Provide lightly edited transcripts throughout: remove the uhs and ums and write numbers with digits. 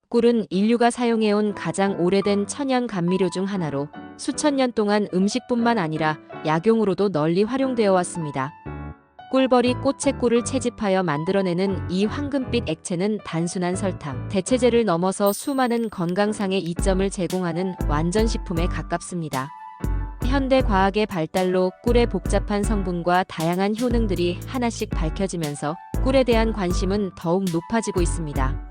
꿀은 인류가 사용해온 가장 오래된 천연 감미료 중 하나로 수천 년 동안 음식뿐만 아니라 약용으로도 널리 활용되어 왔습니다. 꿀벌이 꽃의 꿀을 채집하여 만들어내는 이 황금빛 액체는 단순한 설탕, 대체제를 넘어서 수많은 건강상의 이점을 제공하는 완전식품에 가깝습니다. 현대 과학의 발달로 꿀의 복잡한 성분과 다양한 효능들이 하나씩 밝혀지면서 꿀에 대한 관심은 더욱 높아지고 있습니다.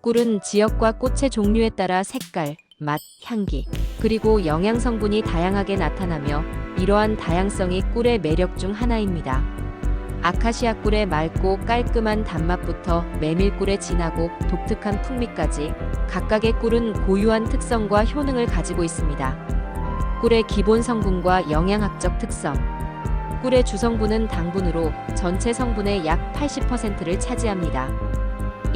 꿀은 지역과 꽃의 종류에 따라 색깔, 맛, 향기, 그리고 영양 성분이 다양하게 나타나며 이러한 다양성이 꿀의 매력 중 하나입니다. 아카시아 꿀의 맑고 깔끔한 단맛부터 메밀꿀의 진하고 독특한 풍미까지 각각의 꿀은 고유한 특성과 효능을 가지고 있습니다. 꿀의 기본 성분과 영양학적 특성. 꿀의 주성분은 당분으로 전체 성분의 약 80%를 차지합니다.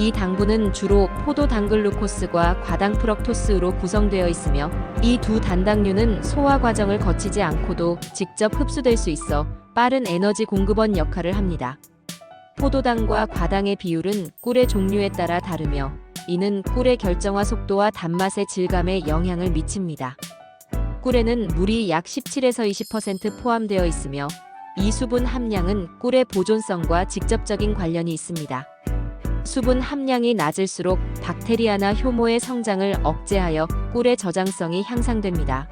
이 당분은 주로 포도당글루코스과 과당프럭토스로 구성되어 있으며 이 두 단당류는 소화 과정을 거치지 않고도 직접 흡수될 수 있어 빠른 에너지 공급원 역할을 합니다. 포도당과 과당의 비율은 꿀의 종류에 따라 다르며 이는 꿀의 결정화 속도와 단맛의 질감에 영향을 미칩니다. 꿀에는 물이 약 17에서 20% 포함되어 있으며 이 수분 함량은 꿀의 보존성과 직접적인 관련이 있습니다. 수분 함량이 낮을수록 박테리아나 효모의 성장을 억제하여 꿀의 저장성이 향상됩니다.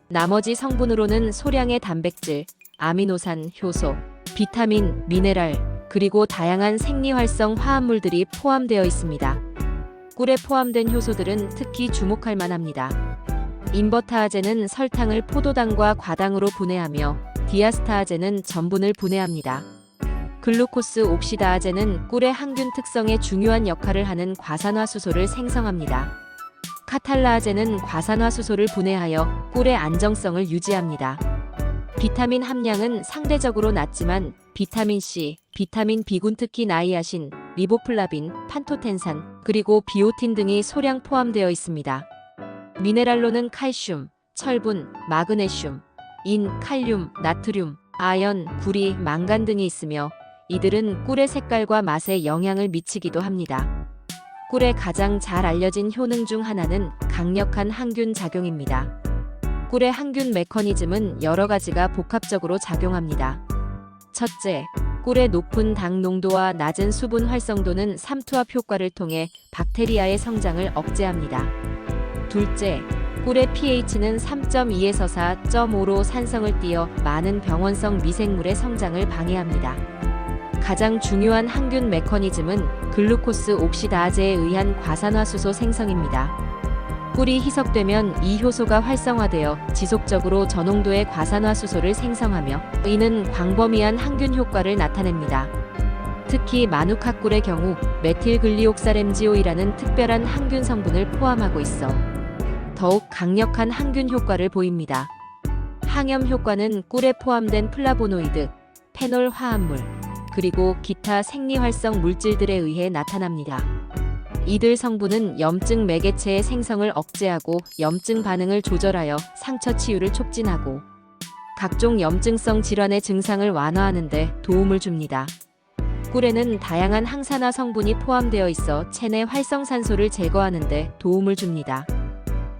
나머지 성분으로는 소량의 단백질, 아미노산, 효소, 비타민, 미네랄, 그리고 다양한 생리활성 화합물들이 포함되어 있습니다. 꿀에 포함된 효소들은 특히 주목할 만합니다. 인버타아제는 설탕을 포도당과 과당으로 분해하며 디아스타아제는 전분을 분해합니다. 글루코스 옥시다아제는 꿀의 항균 특성에 중요한 역할을 하는 과산화수소를 생성합니다. 카탈라아제는 과산화수소를 분해하여 꿀의 안정성을 유지합니다. 비타민 함량은 상대적으로 낮지만 비타민 C, 비타민 B군 특히 나이아신, 리보플라빈, 판토텐산, 그리고 비오틴 등이 소량 포함되어 있습니다. 미네랄로는 칼슘, 철분, 마그네슘, 인, 칼륨, 나트륨, 아연, 구리, 망간 등이 있으며 이들은 꿀의 색깔과 맛에 영향을 미치기도 합니다. 꿀의 가장 잘 알려진 효능 중 하나는 강력한 항균 작용입니다. 꿀의 항균 메커니즘은 여러 가지가 복합적으로 작용합니다. 첫째, 꿀의 높은 당 농도와 낮은 수분 활성도는 삼투압 효과를 통해 박테리아의 성장을 억제합니다. 둘째, 꿀의 pH는 3.2에서 4.5로 산성을 띠어 많은 병원성 미생물의 성장을 방해합니다. 가장 중요한 항균 메커니즘은 글루코스 옥시다아제에 의한 과산화수소 생성입니다. 꿀이 희석되면 이 효소가 활성화되어 지속적으로 저농도의 과산화수소를 생성하며 이는 광범위한 항균 효과를 나타냅니다. 특히 마누카 꿀의 경우 메틸글리옥사램지오이라는 특별한 항균 성분을 포함하고 있어 더욱 강력한 항균 효과를 보입니다. 항염 효과는 꿀에 포함된 플라보노이드, 페놀 화합물, 그리고 기타 생리활성 물질들에 의해 나타납니다. 이들 성분은 염증 매개체의 생성을 억제하고 염증 반응을 조절하여 상처 치유를 촉진하고 각종 염증성 질환의 증상을 완화하는 데 도움을 줍니다. 꿀에는 다양한 항산화 성분이 포함되어 있어 체내 활성산소를 제거하는 데 도움을 줍니다.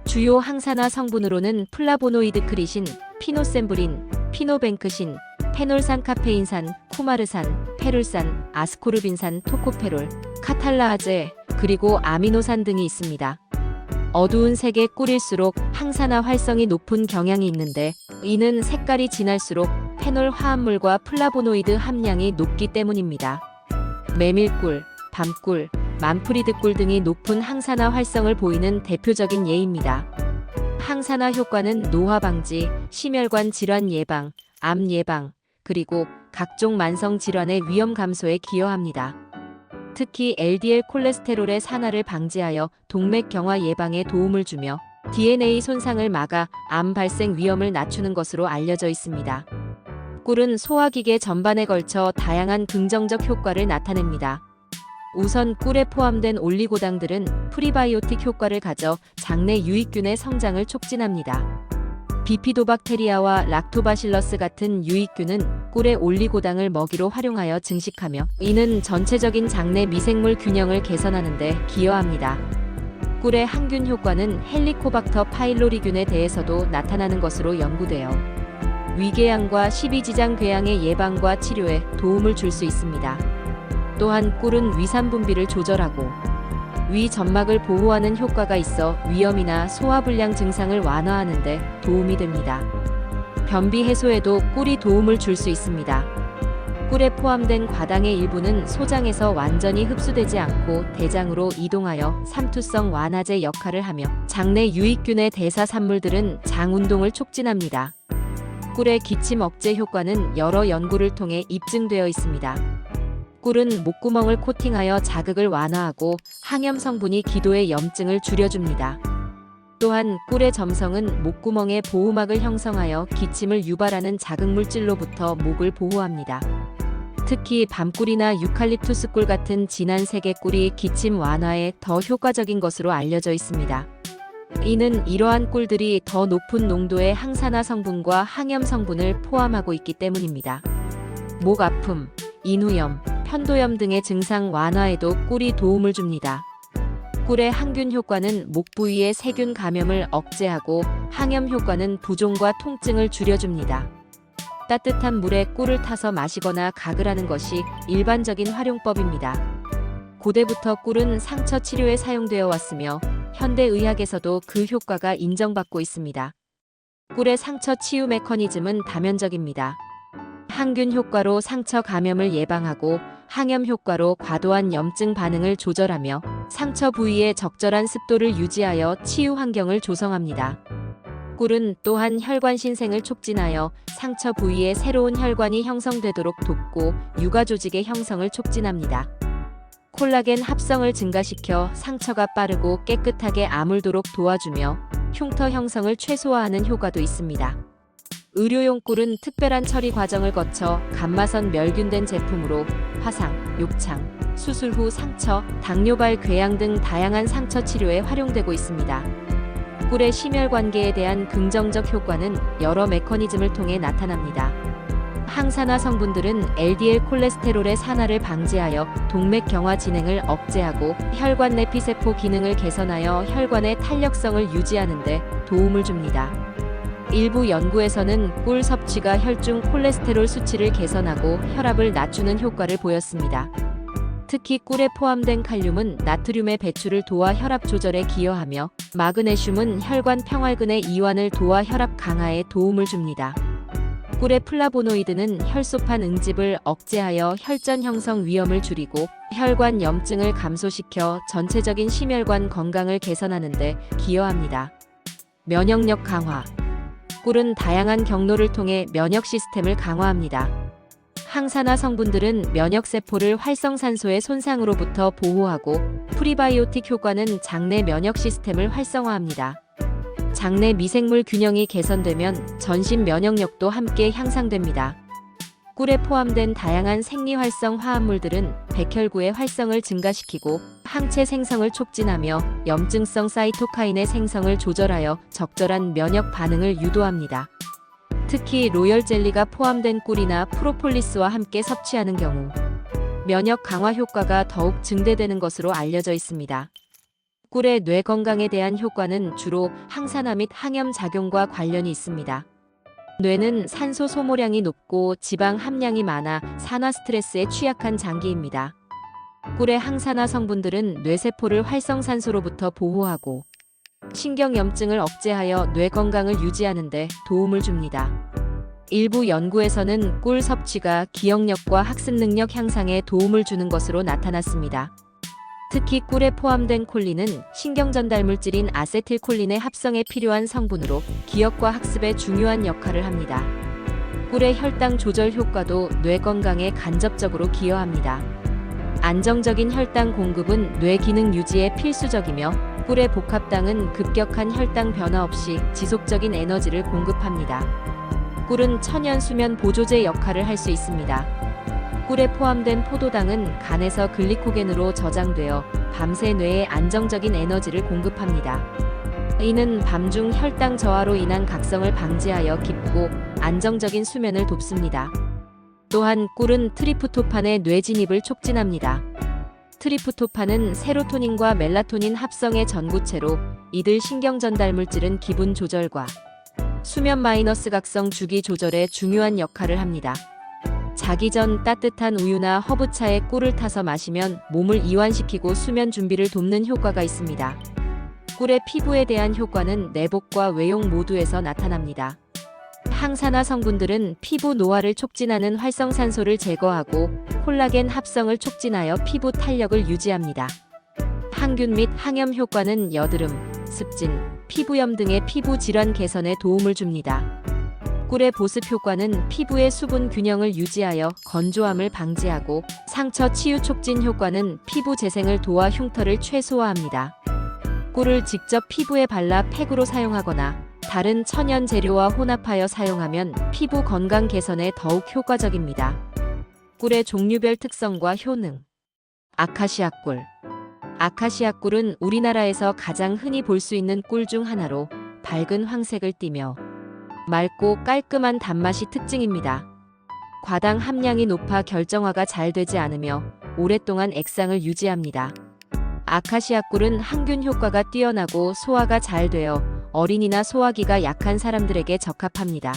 주요 항산화 성분으로는 플라보노이드 크리신, 피노셈브린, 피노벤크신, 페놀산 카페인산, 쿠마르산, 페룰산, 아스코르빈산, 토코페롤, 카탈라아제, 그리고 아미노산 등이 있습니다. 어두운 색의 꿀일수록 항산화 활성이 높은 경향이 있는데 이는 색깔이 진할수록 페놀 화합물과 플라보노이드 함량이 높기 때문입니다. 메밀꿀, 밤꿀, 만프리드꿀 등이 높은 항산화 활성을 보이는 대표적인 예입니다. 항산화 효과는 노화 방지, 심혈관 질환 예방, 암 예방, 그리고 각종 만성 질환의 위험 감소에 기여합니다. 특히 LDL 콜레스테롤의 산화를 방지하여 동맥 경화 예방에 도움을 주며 DNA 손상을 막아 암 발생 위험을 낮추는 것으로 알려져 있습니다. 꿀은 소화기계 전반에 걸쳐 다양한 긍정적 효과를 나타냅니다. 우선 꿀에 포함된 올리고당들은 프리바이오틱 효과를 가져 장내 유익균의 성장을 촉진합니다. 비피도박테리아와 락토바실러스 같은 유익균은 꿀의 올리고당을 먹이로 활용하여 증식하며 이는 전체적인 장내 미생물 균형을 개선하는 데 기여합니다. 꿀의 항균 효과는 헬리코박터 파일로리균에 대해서도 나타나는 것으로 연구되어 위궤양과 십이지장 궤양의 예방과 치료에 도움을 줄 수 있습니다. 또한 꿀은 위산 분비를 조절하고 위 점막을 보호하는 효과가 있어 위염이나 소화불량 증상을 완화하는 데 도움이 됩니다. 변비 해소에도 꿀이 도움을 줄 수 있습니다. 꿀에 포함된 과당의 일부는 소장에서 완전히 흡수되지 않고 대장으로 이동하여 삼투성 완화제 역할을 하며 장내 유익균의 대사 산물들은 장 운동을 촉진합니다. 꿀의 기침 억제 효과는 여러 연구를 통해 입증되어 있습니다. 꿀은 목구멍을 코팅하여 자극을 완화하고 항염 성분이 기도의 염증을 줄여줍니다. 또한 꿀의 점성은 목구멍의 보호막을 형성하여 기침을 유발하는 자극물질로부터 목을 보호합니다. 특히 밤꿀이나 유칼립투스 꿀 같은 진한 색의 꿀이 기침 완화에 더 효과적인 것으로 알려져 있습니다. 이는 이러한 꿀들이 더 높은 농도의 항산화 성분과 항염 성분을 포함하고 있기 때문입니다. 목 아픔, 인후염, 편도염 등의 증상 완화에도 꿀이 도움을 줍니다. 꿀의 항균 효과는 목 부위의 세균 감염을 억제하고 항염 효과는 부종과 통증을 줄여줍니다. 따뜻한 물에 꿀을 타서 마시거나 가글하는 것이 일반적인 활용법입니다. 고대부터 꿀은 상처 치료에 사용되어 왔으며 현대의학에서도 그 효과가 인정받고 있습니다. 꿀의 상처 치유 메커니즘은 다면적입니다. 항균 효과로 상처 감염을 예방하고 항염 효과로 과도한 염증 반응을 조절하며 상처 부위의 적절한 습도를 유지하여 치유 환경을 조성합니다. 꿀은 또한 혈관 신생을 촉진하여 상처 부위에 새로운 혈관이 형성되도록 돕고 유가 조직의 형성을 촉진합니다. 콜라겐 합성을 증가시켜 상처가 빠르고 깨끗하게 아물도록 도와주며 흉터 형성을 최소화하는 효과도 있습니다. 의료용 꿀은 특별한 처리 과정을 거쳐 감마선 멸균된 제품으로 화상, 욕창, 수술 후 상처, 당뇨발 궤양 등 다양한 상처 치료에 활용되고 있습니다. 꿀의 심혈관계에 대한 긍정적 효과는 여러 메커니즘을 통해 나타납니다. 항산화 성분들은 LDL 콜레스테롤의 산화를 방지하여 동맥 경화 진행을 억제하고 혈관 내피세포 기능을 개선하여 혈관의 탄력성을 유지하는 데 도움을 줍니다. 일부 연구에서는 꿀 섭취가 혈중 콜레스테롤 수치를 개선하고 혈압을 낮추는 효과를 보였습니다. 특히 꿀에 포함된 칼륨은 나트륨의 배출을 도와 혈압 조절에 기여하며 마그네슘은 혈관 평활근의 이완을 도와 혈압 강화에 도움을 줍니다. 꿀의 플라보노이드는 혈소판 응집을 억제하여 혈전 형성 위험을 줄이고 혈관 염증을 감소시켜 전체적인 심혈관 건강을 개선하는 데 기여합니다. 면역력 강화. 꿀은 다양한 경로를 통해 면역 시스템을 강화합니다. 항산화 성분들은 면역세포를 활성산소의 손상으로부터 보호하고 프리바이오틱 효과는 장내 면역 시스템을 활성화합니다. 장내 미생물 균형이 개선되면 전신 면역력도 함께 향상됩니다. 꿀에 포함된 다양한 생리활성 화합물들은 백혈구의 활성을 증가시키고 항체 생성을 촉진하며 염증성 사이토카인의 생성을 조절하여 적절한 면역 반응을 유도합니다. 특히 로열 젤리가 포함된 꿀이나 프로폴리스와 함께 섭취하는 경우 면역 강화 효과가 더욱 증대되는 것으로 알려져 있습니다. 꿀의 뇌 건강에 대한 효과는 주로 항산화 및 항염 작용과 관련이 있습니다. 뇌는 산소 소모량이 높고 지방 함량이 많아 산화 스트레스에 취약한 장기입니다. 꿀의 항산화 성분들은 뇌세포를 활성산소로부터 보호하고 신경염증을 억제하여 뇌 건강을 유지하는 데 도움을 줍니다. 일부 연구에서는 꿀 섭취가 기억력과 학습 능력 향상에 도움을 주는 것으로 나타났습니다. 특히 꿀에 포함된 콜린은 신경전달 물질인 아세틸콜린의 합성에 필요한 성분으로 기억과 학습에 중요한 역할을 합니다. 꿀의 혈당 조절 효과도 뇌 건강에 간접적으로 기여합니다. 안정적인 혈당 공급은 뇌 기능 유지에 필수적이며 꿀의 복합당은 급격한 혈당 변화 없이 지속적인 에너지를 공급합니다. 꿀은 천연 수면 보조제 역할을 할 수 있습니다. 꿀에 포함된 포도당은 간에서 글리코겐으로 저장되어 밤새 뇌에 안정적인 에너지를 공급합니다. 이는 밤중 혈당 저하로 인한 각성을 방지하여 깊고 안정적인 수면을 돕습니다. 또한 꿀은 트리프토판의 뇌 진입을 촉진합니다. 트리프토판은 세로토닌과 멜라토닌 합성의 전구체로 이들 신경 전달 물질은 기분 조절과 수면 마이너스 각성 주기 조절에 중요한 역할을 합니다. 자기 전 따뜻한 우유나 허브차에 꿀을 타서 마시면 몸을 이완시키고 수면 준비를 돕는 효과가 있습니다. 꿀의 피부에 대한 효과는 내복과 외용 모두에서 나타납니다. 항산화 성분들은 피부 노화를 촉진하는 활성산소를 제거하고 콜라겐 합성을 촉진하여 피부 탄력을 유지합니다. 항균 및 항염 효과는 여드름, 습진, 피부염 등의 피부 질환 개선에 도움을 줍니다. 꿀의 보습 효과는 피부의 수분 균형을 유지하여 건조함을 방지하고 상처 치유 촉진 효과는 피부 재생을 도와 흉터를 최소화합니다. 꿀을 직접 피부에 발라 팩으로 사용하거나 다른 천연 재료와 혼합하여 사용하면 피부 건강 개선에 더욱 효과적입니다. 꿀의 종류별 특성과 효능. 아카시아 꿀. 아카시아 꿀은 우리나라에서 가장 흔히 볼 수 있는 꿀 중 하나로 밝은 황색을 띠며 맑고 깔끔한 단맛이 특징입니다. 과당 함량이 높아 결정화가 잘 되지 않으며 오랫동안 액상을 유지합니다. 아카시아 꿀은 항균 효과가 뛰어나고 소화가 잘 되어 어린이나 소화기가 약한 사람들에게 적합합니다.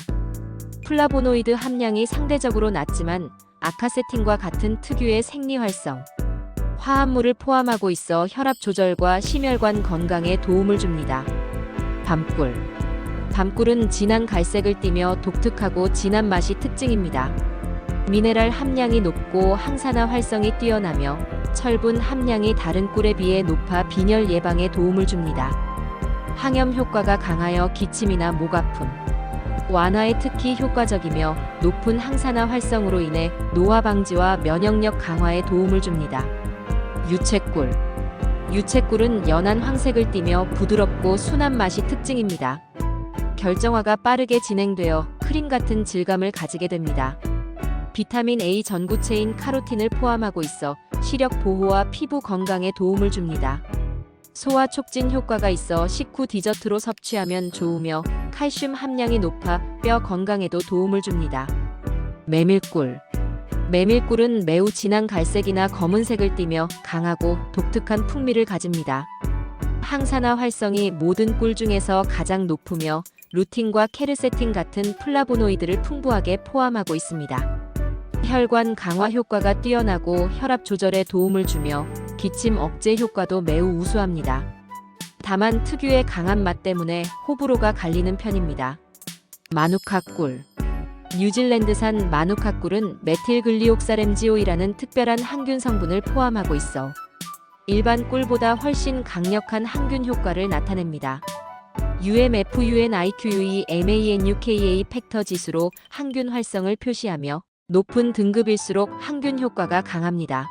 플라보노이드 함량이 상대적으로 낮지만 아카세틴과 같은 특유의 생리활성, 화합물을 포함하고 있어 혈압 조절과 심혈관 건강에 도움을 줍니다. 밤꿀. 밤꿀은 진한 갈색을 띠며 독특하고 진한 맛이 특징입니다. 미네랄 함량이 높고 항산화 활성이 뛰어나며 철분 함량이 다른 꿀에 비해 높아 빈혈 예방에 도움을 줍니다. 항염 효과가 강하여 기침이나 목 아픔, 완화에 특히 효과적이며 높은 항산화 활성으로 인해 노화 방지와 면역력 강화에 도움을 줍니다. 유채꿀. 유채꿀은 연한 황색을 띠며 부드럽고 순한 맛이 특징입니다. 결정화가 빠르게 진행되어 크림 같은 질감을 가지게 됩니다. 비타민 A 전구체인 카로틴을 포함하고 있어 시력 보호와 피부 건강에 도움을 줍니다. 소화 촉진 효과가 있어 식후 디저트로 섭취하면 좋으며 칼슘 함량이 높아 뼈 건강에도 도움을 줍니다. 메밀꿀. 메밀꿀은 매우 진한 갈색이나 검은색을 띠며 강하고 독특한 풍미를 가집니다. 항산화 활성이 모든 꿀 중에서 가장 높으며 루틴과 케르세틴 같은 플라보노이드를 풍부하게 포함하고 있습니다. 혈관 강화 효과가 뛰어나고 혈압 조절에 도움을 주며 기침 억제 효과도 매우 우수합니다. 다만 특유의 강한 맛 때문에 호불호가 갈리는 편입니다. 마누카 꿀. 뉴질랜드산 마누카 꿀은 메틸글리옥사램지오이라는 특별한 항균 성분을 포함하고 있어 일반 꿀보다 훨씬 강력한 항균 효과를 나타냅니다. UMFUNIQUE MANUKA 팩터 지수로 항균 활성을 표시하며 높은 등급일수록 항균 효과가 강합니다.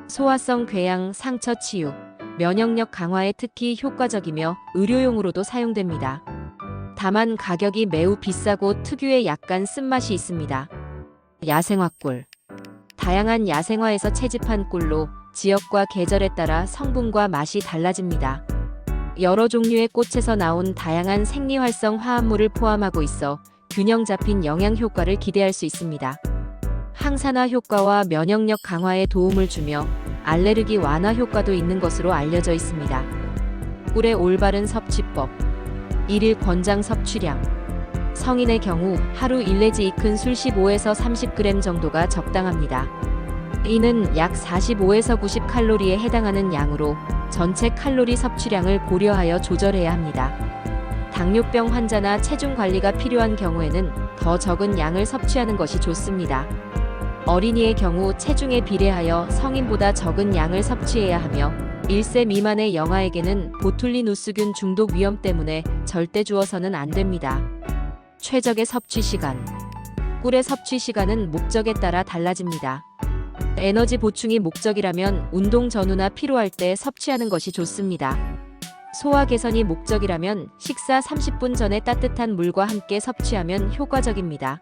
소화성 궤양, 상처 치유, 면역력 강화에 특히 효과적이며 의료용으로도 사용됩니다. 다만 가격이 매우 비싸고 특유의 약간 쓴맛이 있습니다. 야생화꿀. 다양한 야생화에서 채집한 꿀로 지역과 계절에 따라 성분과 맛이 달라집니다. 여러 종류의 꽃에서 나온 다양한 생리활성 화합물을 포함하고 있어 균형 잡힌 영양 효과를 기대할 수 있습니다. 항산화 효과와 면역력 강화에 도움을 주며 알레르기 완화 효과도 있는 것으로 알려져 있습니다. 꿀의 올바른 섭취법. 1일 권장 섭취량. 성인의 경우 하루 1 내지 2큰 술 15에서 30g 정도가 적당합니다. 이는 약 45에서 90칼로리에 해당하는 양으로 전체 칼로리 섭취량을 고려하여 조절해야 합니다. 당뇨병 환자나 체중 관리가 필요한 경우에는 더 적은 양을 섭취하는 것이 좋습니다. 어린이의 경우 체중에 비례하여 성인보다 적은 양을 섭취해야 하며 1세 미만의 영아에게는 보툴리누스균 중독 위험 때문에 절대 주어서는 안 됩니다. 최적의 섭취 시간. 꿀의 섭취 시간은 목적에 따라 달라집니다. 에너지 보충이 목적이라면 운동 전후나 피로할 때 섭취하는 것이 좋습니다. 소화 개선이 목적이라면 식사 30분 전에 따뜻한 물과 함께 섭취하면 효과적입니다.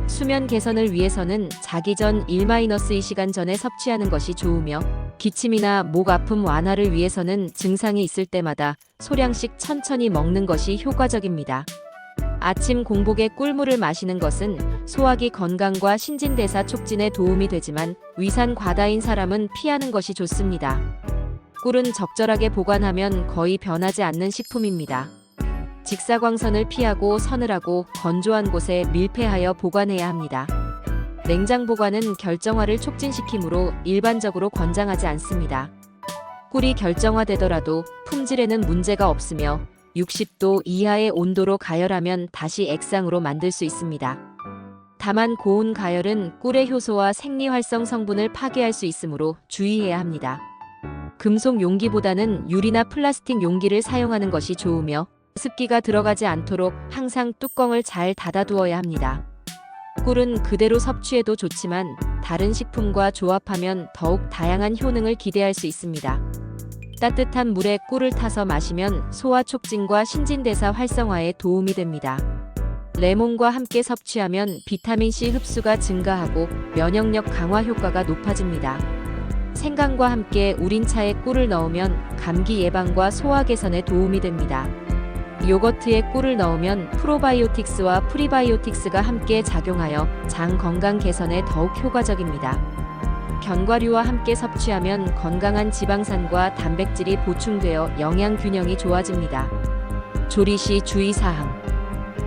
수면 개선을 위해서는 자기 전 1-2시간 전에 섭취하는 것이 좋으며 기침이나 목 아픔 완화를 위해서는 증상이 있을 때마다 소량씩 천천히 먹는 것이 효과적입니다. 아침 공복에 꿀물을 마시는 것은 소화기 건강과 신진대사 촉진에 도움이 되지만 위산 과다인 사람은 피하는 것이 좋습니다. 꿀은 적절하게 보관하면 거의 변하지 않는 식품입니다. 직사광선을 피하고 서늘하고 건조한 곳에 밀폐하여 보관해야 합니다. 냉장 보관은 결정화를 촉진시키므로 일반적으로 권장하지 않습니다. 꿀이 결정화되더라도 품질에는 문제가 없으며 60도 이하의 온도로 가열하면 다시 액상으로 만들 수 있습니다. 다만 고온 가열은 꿀의 효소와 생리활성 성분을 파괴할 수 있으므로 주의해야 합니다. 금속 용기보다는 유리나 플라스틱 용기를 사용하는 것이 좋으며 습기가 들어가지 않도록 항상 뚜껑을 잘 닫아두어야 합니다. 꿀은 그대로 섭취해도 좋지만 다른 식품과 조합하면 더욱 다양한 효능을 기대할 수 있습니다. 따뜻한 물에 꿀을 타서 마시면 소화 촉진과 신진대사 활성화에 도움이 됩니다. 레몬과 함께 섭취하면 비타민C 흡수가 증가하고 면역력 강화 효과가 높아집니다. 생강과 함께 우린 차에 꿀을 넣으면 감기 예방과 소화 개선에 도움이 됩니다. 요거트에 꿀을 넣으면 프로바이오틱스와 프리바이오틱스가 함께 작용하여 장 건강 개선에 더욱 효과적입니다. 견과류와 함께 섭취하면 건강한 지방산과 단백질이 보충되어 영양 균형이 좋아집니다. 조리 시 주의사항.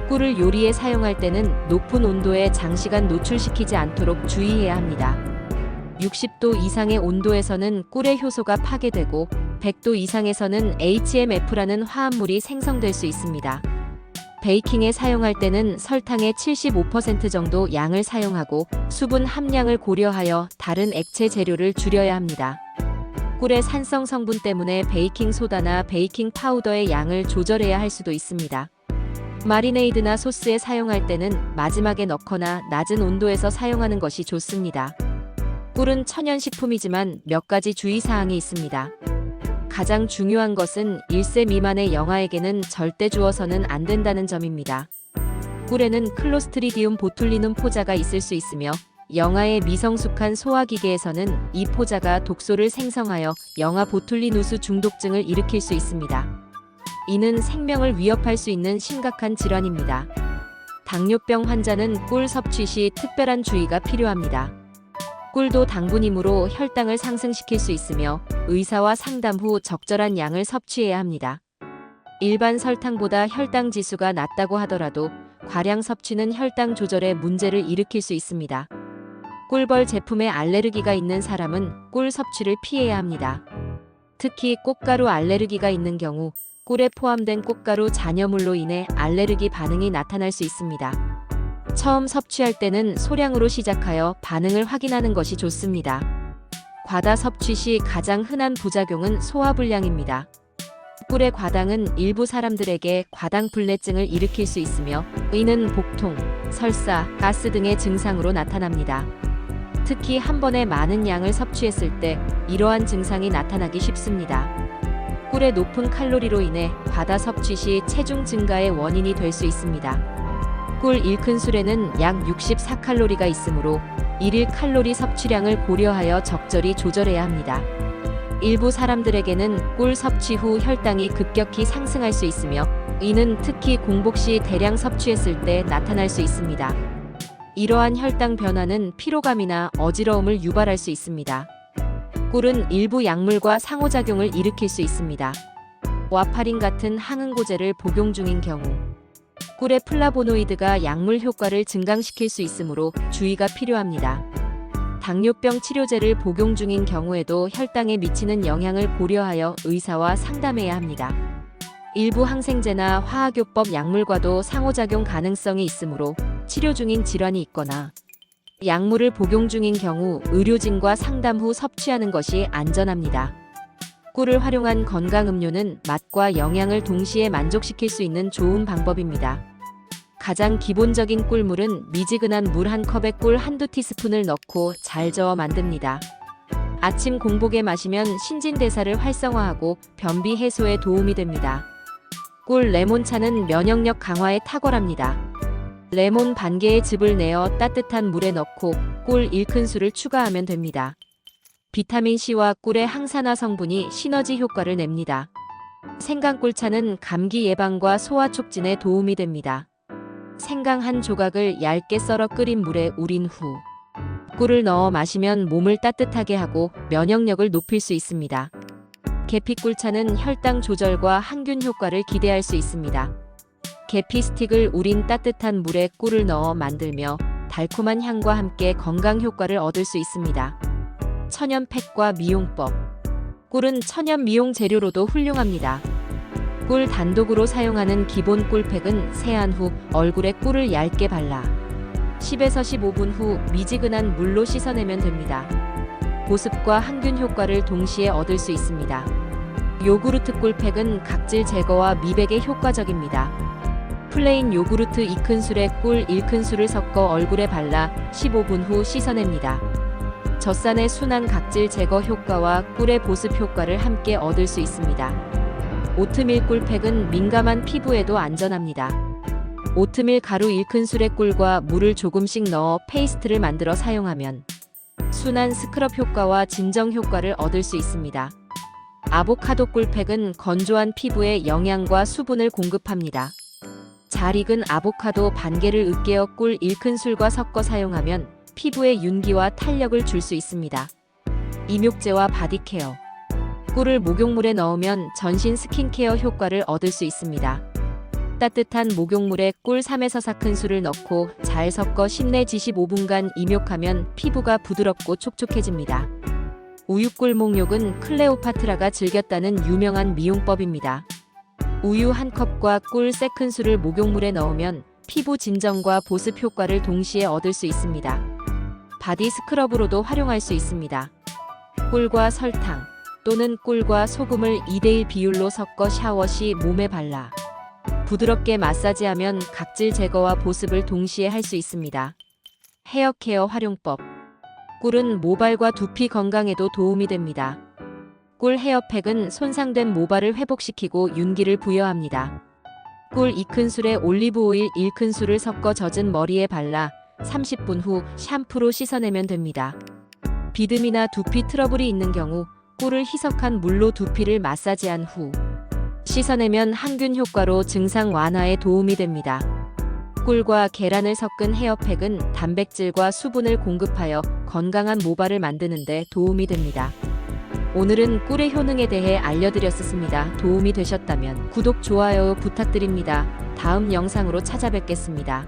꿀을 요리에 사용할 때는 높은 온도에 장시간 노출시키지 않도록 주의해야 합니다. 60도 이상의 온도에서는 꿀의 효소가 파괴되고 100도 이상에서는 HMF라는 화합물이 생성될 수 있습니다. 베이킹에 사용할 때는 설탕의 75% 정도 양을 사용하고 수분 함량을 고려하여 다른 액체 재료를 줄여야 합니다. 꿀의 산성 성분 때문에 베이킹 소다나 베이킹 파우더의 양을 조절해야 할 수도 있습니다. 마리네이드나 소스에 사용할 때는 마지막에 넣거나 낮은 온도에서 사용하는 것이 좋습니다. 꿀은 천연식품이지만 몇 가지 주의사항이 있습니다. 가장 중요한 것은 1세 미만의 영아에게는 절대 주어서는 안 된다는 점입니다. 꿀에는 클로스트리디움 보툴리눔 포자가 있을 수 있으며 영아의 미성숙한 소화기계에서는 이 포자가 독소를 생성하여 영아 보툴리누스 중독증을 일으킬 수 있습니다. 이는 생명을 위협할 수 있는 심각한 질환입니다. 당뇨병 환자는 꿀 섭취 시 특별한 주의가 필요합니다. 꿀도 당분이므로 혈당을 상승시킬 수 있으며 의사와 상담 후 적절한 양을 섭취해야 합니다. 일반 설탕보다 혈당 지수가 낮다고 하더라도 과량 섭취는 혈당 조절에 문제를 일으킬 수 있습니다. 꿀벌 제품에 알레르기가 있는 사람은 꿀 섭취를 피해야 합니다. 특히 꽃가루 알레르기가 있는 경우 꿀에 포함된 꽃가루 잔여물로 인해 알레르기 반응이 나타날 수 있습니다. 처음 섭취할 때는 소량으로 시작하여 반응을 확인하는 것이 좋습니다. 과다 섭취 시 가장 흔한 부작용은 소화불량입니다. 꿀의 과당은 일부 사람들에게 과당불내증을 일으킬 수 있으며 이는 복통, 설사, 가스 등의 증상으로 나타납니다. 특히 한 번에 많은 양을 섭취했을 때 이러한 증상이 나타나기 쉽습니다. 꿀의 높은 칼로리로 인해 과다 섭취 시 체중 증가의 원인이 될 수 있습니다. 꿀 1큰술에는 약 64칼로리가 있으므로 일일 칼로리 섭취량을 고려하여 적절히 조절해야 합니다. 일부 사람들에게는 꿀 섭취 후 혈당이 급격히 상승할 수 있으며 이는 특히 공복 시 대량 섭취했을 때 나타날 수 있습니다. 이러한 혈당 변화는 피로감이나 어지러움을 유발할 수 있습니다. 꿀은 일부 약물과 상호작용을 일으킬 수 있습니다. 와파린 같은 항응고제를 복용 중인 경우 꿀의 플라보노이드가 약물 효과를 증강시킬 수 있으므로 주의가 필요합니다. 당뇨병 치료제를 복용 중인 경우에도 혈당에 미치는 영향을 고려하여 의사와 상담해야 합니다. 일부 항생제나 화학요법 약물과도 상호작용 가능성이 있으므로 치료 중인 질환이 있거나 약물을 복용 중인 경우 의료진과 상담 후 섭취하는 것이 안전합니다. 꿀을 활용한 건강음료는 맛과 영양을 동시에 만족시킬 수 있는 좋은 방법입니다. 가장 기본적인 꿀물은 미지근한 물 한 컵에 꿀 한두 티스푼을 넣고 잘 저어 만듭니다. 아침 공복에 마시면 신진대사를 활성화하고 변비 해소에 도움이 됩니다. 꿀 레몬차는 면역력 강화에 탁월합니다. 레몬 반 개의 즙을 내어 따뜻한 물에 넣고 꿀 1큰술을 추가하면 됩니다. 비타민C와 꿀의 항산화 성분이 시너지 효과를 냅니다. 생강꿀차는 감기 예방과 소화 촉진에 도움이 됩니다. 생강 한 조각을 얇게 썰어 끓인 물에 우린 후 꿀을 넣어 마시면 몸을 따뜻하게 하고 면역력을 높일 수 있습니다. 계피 꿀차는 혈당 조절과 항균 효과를 기대할 수 있습니다. 계피 스틱을 우린 따뜻한 물에 꿀을 넣어 만들며 달콤한 향과 함께 건강 효과를 얻을 수 있습니다. 천연팩과 미용법. 꿀은 천연 미용 재료로도 훌륭합니다. 꿀 단독으로 사용하는 기본 꿀팩은 세안 후 얼굴에 꿀을 얇게 발라 10에서 15분 후 미지근한 물로 씻어내면 됩니다. 보습과 항균 효과를 동시에 얻을 수 있습니다. 요구르트 꿀팩은 각질 제거와 미백에 효과적입니다. 플레인 요구르트 2큰술에 꿀 1큰술을 섞어 얼굴에 발라 15분 후 씻어냅니다. 젖산의 순한 각질 제거 효과와 꿀의 보습 효과를 함께 얻을 수 있습니다. 오트밀 꿀팩은 민감한 피부에도 안전합니다. 오트밀 가루 1큰술에 꿀과 물을 조금씩 넣어 페이스트를 만들어 사용하면 순한 스크럽 효과와 진정 효과를 얻을 수 있습니다. 아보카도 꿀팩은 건조한 피부에 영양과 수분을 공급합니다. 잘 익은 아보카도 반개를 으깨어 꿀 1큰술과 섞어 사용하면 피부에 윤기와 탄력을 줄 수 있습니다. 이목제와 바디케어. 꿀을 목욕물에 넣으면 전신 스킨케어 효과를 얻을 수 있습니다. 따뜻한 목욕물에 꿀 3에서 4큰술을 넣고 잘 섞어 10 내지 15분간 임욕하면 피부가 부드럽고 촉촉해집니다. 우유꿀 목욕은 클레오파트라가 즐겼다는 유명한 미용법입니다. 우유 1컵과 꿀 3큰술을 목욕물에 넣으면 피부 진정과 보습 효과를 동시에 얻을 수 있습니다. 바디 스크럽으로도 활용할 수 있습니다. 꿀과 설탕 또는 꿀과 소금을 2:1 비율로 섞어 샤워 시 몸에 발라 부드럽게 마사지하면 각질 제거와 보습을 동시에 할 수 있습니다. 헤어 케어 활용법. 꿀은 모발과 두피 건강에도 도움이 됩니다. 꿀 헤어팩은 손상된 모발을 회복시키고 윤기를 부여합니다. 꿀 2큰술에 올리브 오일 1큰술을 섞어 젖은 머리에 발라 30분 후 샴푸로 씻어내면 됩니다. 비듬이나 두피 트러블이 있는 경우 꿀을 희석한 물로 두피를 마사지한 후 씻어내면 항균 효과로 증상 완화에 도움이 됩니다. 꿀과 계란을 섞은 헤어팩은 단백질과 수분을 공급하여 건강한 모발을 만드는 데 도움이 됩니다. 오늘은 꿀의 효능에 대해 알려드렸습니다. 도움이 되셨다면 구독, 좋아요 부탁드립니다. 다음 영상으로 찾아뵙겠습니다.